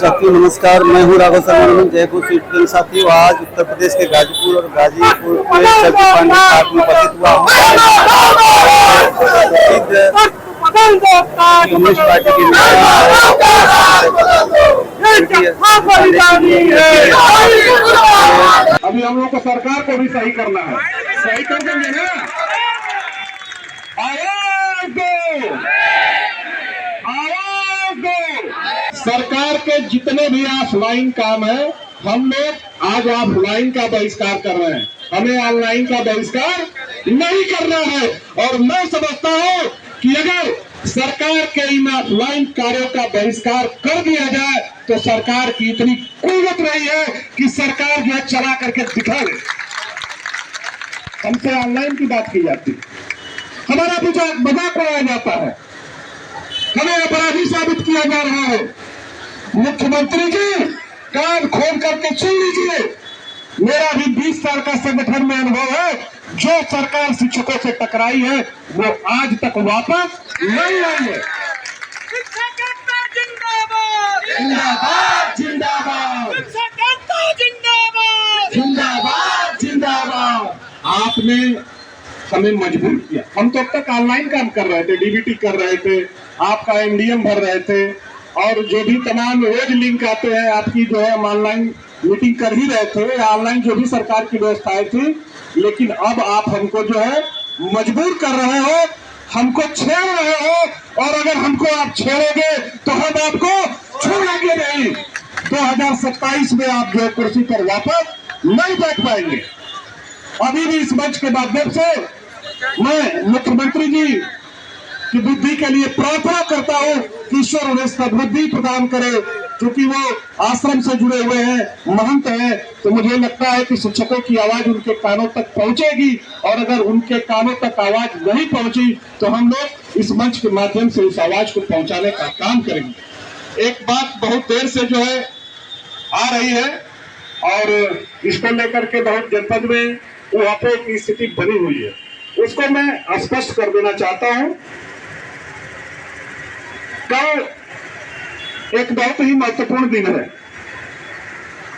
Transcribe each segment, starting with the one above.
साथियों नमस्कार, मैं हूँ राघव शर्मा जयपुर से। साथियों आज उत्तर प्रदेश के गाजीपुर और गाजीपुर के चक्की पांडे घाट में उपस्थित हुआ हूँ। कम्युनिस्ट पार्टी के अभी हम लोग को सरकार को भी सही करना है, सही कर देंगे ना। आवाज दो, आवाज दो। सरकार के जितने भी ऑफलाइन काम है हम लोग आज ऑफलाइन का बहिष्कार कर रहे हैं, हमें ऑनलाइन का बहिष्कार नहीं करना है। और मैं समझता हूं कि अगर सरकार के इन ऑफलाइन कार्यों का बहिष्कार कर दिया जाए तो सरकार की इतनी कुव्वत नहीं है कि सरकार जो है चला करके दिखा दे। हमसे ऑनलाइन की बात की जाती है, हमारा मजाक उड़ाया जाता है, हमें अपराधी साबित किया जा रहा है। मुख्यमंत्री जी कान खोल करके सुन लीजिए, मेरा भी 20 साल का संगठन में अनुभव है। जो सरकार शिक्षकों से टकराई है वो आज तक वापस नहीं आई है। जिंदाबाद जिंदाबाद जिंदाबाद जिंदाबाद। आपने हमें मजबूर किया, हम तो अब तक ऑनलाइन काम कर रहे थे, डीबीटी कर रहे थे, आपका एमडीएम भर रहे थे और जो भी तमाम रोज लिंक आते हैं आपकी जो है हम ऑनलाइन मीटिंग कर ही रहे थे, ऑनलाइन जो भी सरकार की व्यवस्थाएं थी। लेकिन अब आप हमको जो है मजबूर कर रहे हो, हमको छेड़ रहे हो और अगर हमको आप छेड़ोगे तो हम आपको छोड़ेंगे नहीं। 2027 में आप जो कुर्सी पर वापस नहीं बैठ पाएंगे। अभी भी इस मंच के माध्यम से मैं मुख्यमंत्री जी की बुद्धि के लिए प्रार्थना करता हूं कि ईश्वर उन्हें सद्बुद्धि प्रदान करे, क्योंकि वो आश्रम से जुड़े हुए हैं, महंत हैं। तो मुझे लगता है कि शिक्षकों की आवाज उनके कानों तक पहुंचेगी और अगर उनके कानों तक आवाज नहीं पहुंची तो हम लोग इस मंच के माध्यम से इस आवाज को पहुंचाने का काम करेंगे। एक बात बहुत देर से जो है आ रही है और इसको लेकर के बहुत जनपद में उहापों की स्थिति बनी हुई है, उसको मैं स्पष्ट कर देना चाहता हूं। कल एक बहुत ही महत्वपूर्ण दिन है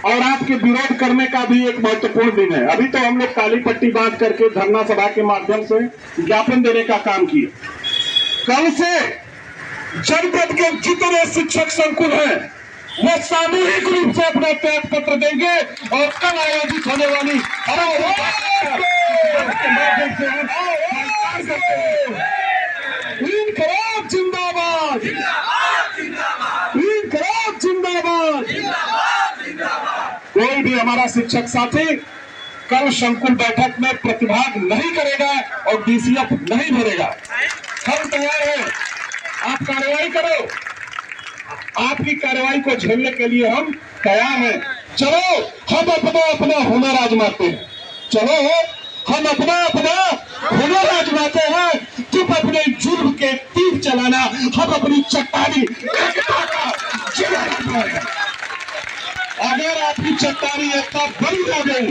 और आपके विरोध करने का भी एक महत्वपूर्ण दिन है। अभी तो हम लोग काली पट्टी बांध करके धरना सभा के माध्यम से ज्ञापन देने का काम किए। कल से जनपद के जितने शिक्षक संकुल हैं वो सामूहिक रूप से अपना त्याग पत्र देंगे और कल आयोजित होने वाली इनकलाब जिंदाबाद, इनकलाब जिंदाबाद। कोई भी हमारा शिक्षक साथी कल संकुल बैठक में प्रतिभाग नहीं करेगा और डीसीएफ नहीं भरेगा। हम तैयार हैं, आप कार्रवाई करो, आपकी कार्रवाई को झेलने के लिए हम तैयार हैं। चलो हम अपना अपना हुनर आजमाते हैं, चलो हम अपना अपना हुनर आजमाते हैं। तुम अपने जुर्म के तीर चलाना, हम अपनी चट्टानी एकता का जिला। अगर आपकी चट्टानी एकता बड़ी हो गई,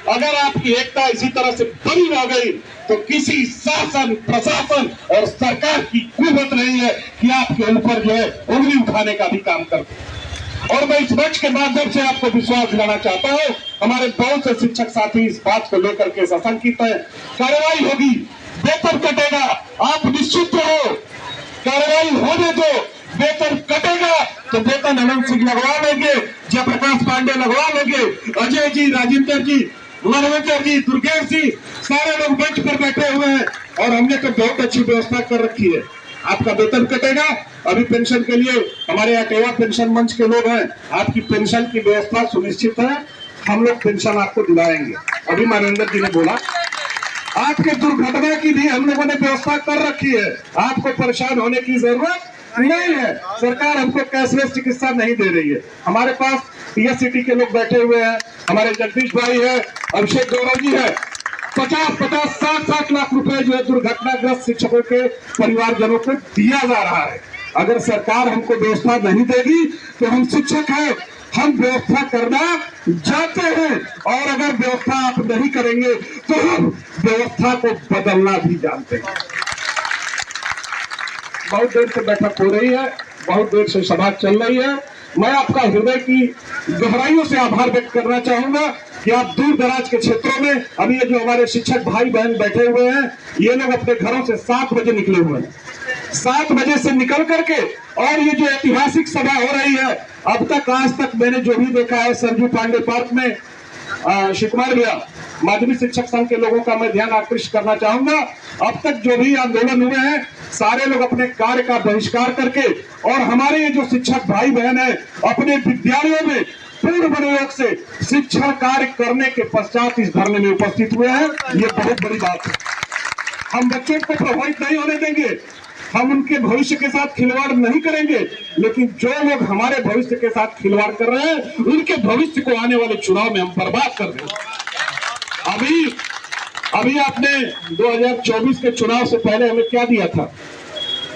अगर आपकी एकता इसी तरह से बड़ी हो गई तो किसी शासन प्रशासन और सरकार की कुव्वत नहीं है कि आपके ऊपर जो है उंगली उठाने का भी काम करते। और मैं इस मंच के माध्यम से आपको विश्वास दिलाना चाहता हूं, हमारे बहुत से शिक्षक साथी इस बात को लेकर के सशंकित है। कार्रवाई होगी, वेतन कटेगा, आप निश्चित रहो, कार्रवाई होने दो, वेतन कटेगा तो वेतन अनंत सिंह लगवा लेंगे, जयप्रकाश पांडे लगवा लेंगे, अजय जी, राजेंद्र जी, मनोहर जी, दुर्गेश जी, सारे लोग मंच पर बैठे हुए हैं और हमने तो बहुत अच्छी व्यवस्था कर रखी है। आपका वेतन कटेगा। अभी पेंशन के लिए हमारे अटेवा पेंशन मंच के लोग हैं, आपकी पेंशन की व्यवस्था सुनिश्चित है, हम लोग पेंशन आपको दिलाएंगे। अभी मनेंद्र जी ने बोला आपके दुर्घटना की भी हम लोगों ने व्यवस्था कर रखी है, आपको परेशान होने की जरूरत नहीं है। सरकार हमको कैशलेस चिकित्सा नहीं दे रही है। हमारे पास पीएससीटी के लोग बैठे हुए हैं, हमारे जगदीश भाई है, अभिषेक गौरव जी है, 50-50, 60-60 लाख रुपए जो है दुर्घटनाग्रस्त शिक्षकों के परिवारजनों को दिया जा रहा है। अगर सरकार हमको व्यवस्था नहीं देगी तो हम शिक्षक हैं, हम व्यवस्था करना जानते हैं और अगर व्यवस्था आप नहीं करेंगे तो हम व्यवस्था को बदलना भी जानते हैं। बहुत देर से बैठक हो रही है, बहुत देर से सभा चल रही है मैं आपका हृदय की गहराइयों से आभार व्यक्त करना चाहूंगा कि आप दूर दराज के क्षेत्रों में, अभी ये जो हमारे शिक्षक भाई बहन बैठे हुए हैं, ये लोग अपने घरों से 7 बजे निकले हुए हैं। 7 बजे से निकल करके और ये जो ऐतिहासिक सभा हो रही है, अब तक आज तक मैंने जो भी देखा है सरजू पांडे पार्क में, शिव कुमार भैया, माध्यमिक शिक्षक संघ के लोगों का मैं ध्यान आकृष्ट करना चाहूंगा, अब तक जो भी आंदोलन हुए हैं सारे लोग अपने कार्य का बहिष्कार करके, और हमारे ये जो शिक्षक भाई बहन है अपने विद्यालयों में पूर्ण मनोयोग से शिक्षण कार्य करने के पश्चात इस धरने में उपस्थित हुए हैं। ये बहुत बड़ी बात है। हम बच्चों को प्रभावित नहीं होने देंगे, हम उनके भविष्य के साथ खिलवाड़ नहीं करेंगे, लेकिन जो लोग हमारे भविष्य के साथ खिलवाड़ कर रहे हैं उनके भविष्य को आने वाले चुनाव में हम बर्बाद कर देंगे। अभी आपने 2024 के चुनाव से पहले हमें क्या दिया था?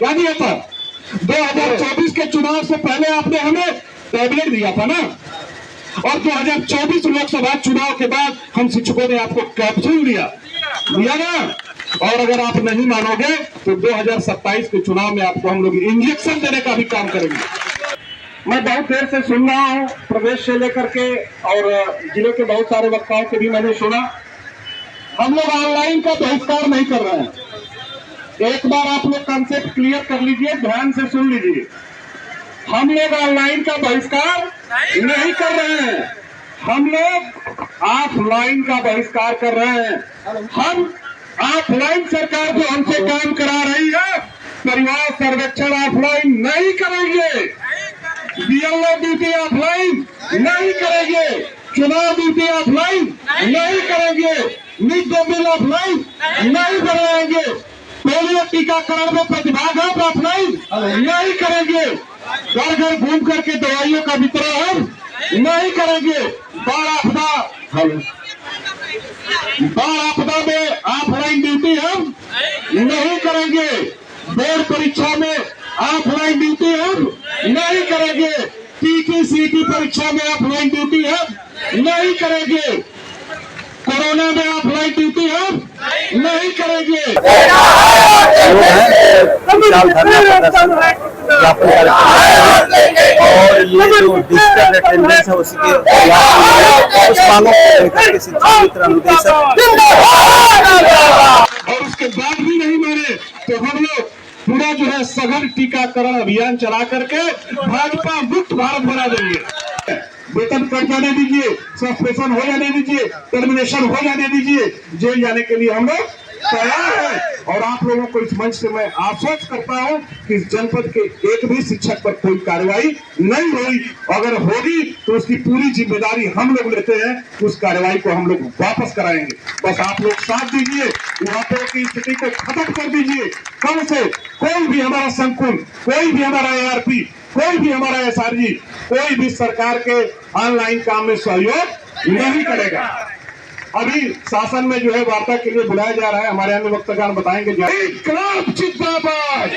2024 के चुनाव से पहले आपने हमें टैबलेट दिया था ना, और 2024 लोकसभा चुनाव के बाद हम शिक्षकों ने आपको कैप्सूल दिया ना। और अगर आप नहीं मानोगे तो 2027 के चुनाव में आपको हम लोग इंजेक्शन देने का भी काम करेंगे। मैं बहुत देर से सुन रहा हूँ, प्रदेश से लेकर के और जिले के बहुत सारे वक्ताओं के भी मैंने सुना। हम लोग ऑनलाइन का बहिष्कार नहीं कर रहे हैं। एक बार आप लोग कंसेप्ट क्लियर कर लीजिए, ध्यान से सुन लीजिए। हम लोग ऑनलाइन का बहिष्कार नहीं कर रहे हैं, हम लोग ऑफलाइन का बहिष्कार कर रहे हैं। हम ऑफलाइन सरकार जो हमसे काम करा रही है, परिवार सर्वेक्षण ऑफलाइन नहीं करेंगे, बीएलओ ड्यूटी ऑफलाइन नहीं करेंगे, चुनाव ड्यूटी ऑफलाइन नहीं करेंगे, मिड डे मील ऑफलाइन नहीं कराएंगे, पोलियो टीकाकरण में प्रतिभाग ऑफलाइन नहीं करेंगे, घर घर घूम करके दवाइयों का वितरण हम नहीं करेंगे, बाढ़ आपदा में ऑफलाइन ड्यूटी हम नहीं करेंगे, बोर्ड परीक्षा में ऑफलाइन ड्यूटी हम नहीं करेंगे, टीटी-सीटी परीक्षा में ऑफलाइन ड्यूटी हम नहीं करेंगे, कोरोना में ऑफलाइन ड्यूटी हम नहीं करेंगे। और ये जो डिजिटल अटेंडेंस है उसी के उस मांगों को लेकर के शिक्षा मित्र अनुदेशक और उसके बाद भी नहीं माने तो हम लोग पूरा जो है सघन टीकाकरण अभियान चला करके भाजपा मुक्त भारत बना देंगे। वेतन कट जाने दीजिए, सस्पेंशन हो जाने दीजिए, टर्मिनेशन हो जाने दीजिए, जेल जाने के लिए हम लोग तैयार है। और आप लोगों को इस मंच से मैं आश्वस्त करता हूं कि इस जनपद के एक भी शिक्षक पर कोई कार्रवाई नहीं हुई, अगर होगी तो उसकी पूरी जिम्मेदारी हम लोग लेते हैं, उस कार्रवाई को हम लोग वापस कराएंगे। बस आप लोग साथ दीजिए, वहां पर की स्थिति को खत्म कर दीजिए। कल से कोई भी हमारा संकुल, कोई भी हमारा ARP, कोई भी हमारा SRG, कोई भी सरकार के ऑनलाइन काम में सहयोग नहीं करेगा। अभी शासन में जो है वार्ता के लिए बुलाया जा रहा है, हमारे अन्य वक्तागण बताएंगे। इनकलाब जिंदाबाद,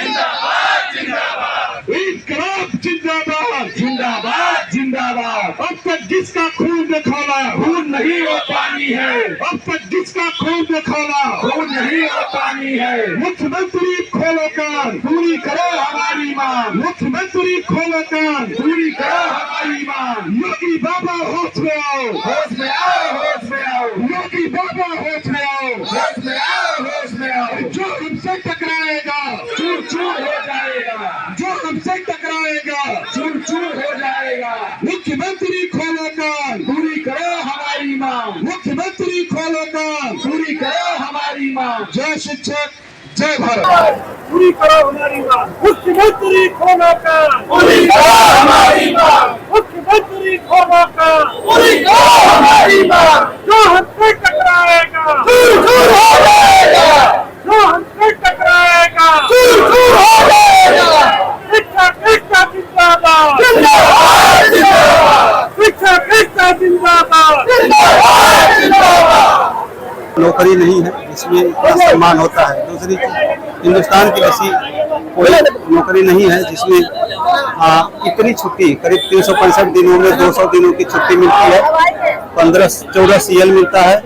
इनकलाब जिंदाबाद, जिंदाबाद जिंदाबाद। अब तक जिसका खून देखौला खून नहीं वो पानी है, अब तक जिसका खून देखौला खून नहीं वो पानी है। मुख्यमंत्री खोलो कान, पूरी करो हमारी मांग, मुख्यमंत्री खोलो कान, पूरी करो हमारी मांग। योगी बाबा होश में आओ, होश में आओ, होश में आओ, योगी बाबा होश में आओ, होश में आओ, होश में आओ। जो हमसे टकराएगा चूर चूर हो जाएगा, जो हमसे टकराएगा चूर चूर हो जाएगा। मुख्यमंत्री खोलो कान, पूरी करो हमारी मांग, मुख्यमंत्री खोलो कान, पूरी करो हमारी मांग। जय शिक्षक, जय भारत। पूरी करो हमारी मांग, मुख्यमंत्री खोलो कान, पूरी करो हमारी मांग, मुख्यमंत्री खोलो कान, पूरी करो हमारी मांग। जो हमसे टकराएगा चूर चूर हो जाएगा, जो हमसे टकराएगा चूर चूर हो जाएगा। शिक्षक एकता जिंदाबाद, जिंदाबाद जिंदाबाद, शिक्षक एकता जिंदाबाद, जिंदाबाद जिंदाबाद। नौकरी नहीं है इसमें इतना सम्मान होता है। दूसरी चीज, हिंदुस्तान की ऐसी कोई नौकरी नहीं है जिसमें इतनी छुट्टी, करीब 365 दिनों में 200 दिनों की छुट्टी मिलती है, 14 CL मिलता है,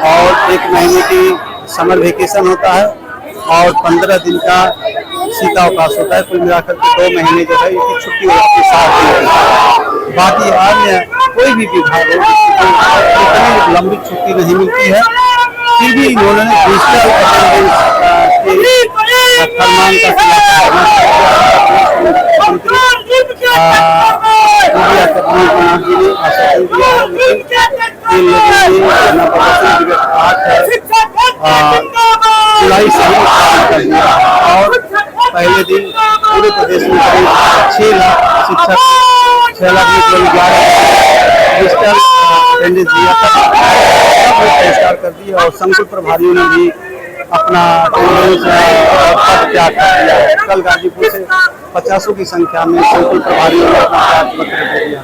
और 1 महीने की समर वेकेशन होता है, और 15 दिन का शीतावकाश होता है। कुल मिलाकर के 2 महीने जो है इसकी छुट्टी हो जाती है 7 दिन की। बाकी अन्य कोई भी विभाग हो इतनी लंबी छुट्टी नहीं मिलती है, फिर भी इन्होंने डिजिटल अटेंडेंस के फरमान का जुलाई से कर दिया और पहले दिन पूरे प्रदेश में करीब 6 लाख शिक्षक 6 लाख में 11 डिजिटल अटेंडेंस दिया था, बहिष्कार कर दिया और संकुल प्रभारियों ने भी अपना अटेंडेंस पद त्याग कर दिया है। कल गाजीपुर से 50 की संख्या में संकुल प्रभारियों ने अपना त्याग पत्र दे दिया।